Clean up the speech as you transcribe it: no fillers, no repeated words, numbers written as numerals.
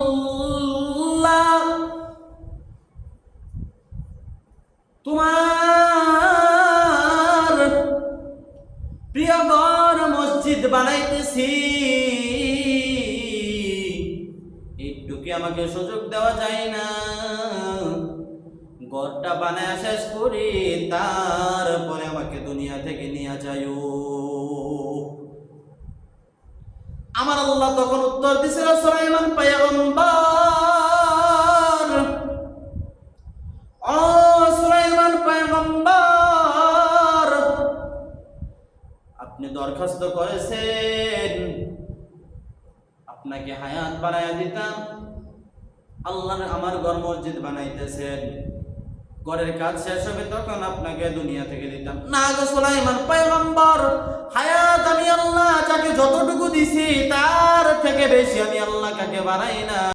আল্লাহ তোমার প্রিয় ঘর মসজিদ বানাইতেছি, একটু কি আমাকে সুযোগ দেওয়া যায় না? ঘরটা বানায় শেষ করি, তারপরে আমাকে দুনিয়া থেকে নিয়ে যাইও। আমার আল্লাহ তখন উত্তর দিছিল, সুলাইমান পয়গম্বর, ও সুলাইমান পয়গম্বর, আপনি দরখাস্ত করেছেন আপনাকে হায়াত বানায়া দিতাম, আল্লাহ আমার ঘর মসজিদ বানাইতেছেন, ঘরের কাজ শেষ হবে তখন আপনাকে দুনিয়া থেকে দিতাম। না গো সুলাইমান পয়গম্বর, হায়াত আমি আল্লাহ যাকে যতটুকু দিছি তার থেকে বেশি আমি আল্লাহ কাকে বানাই না।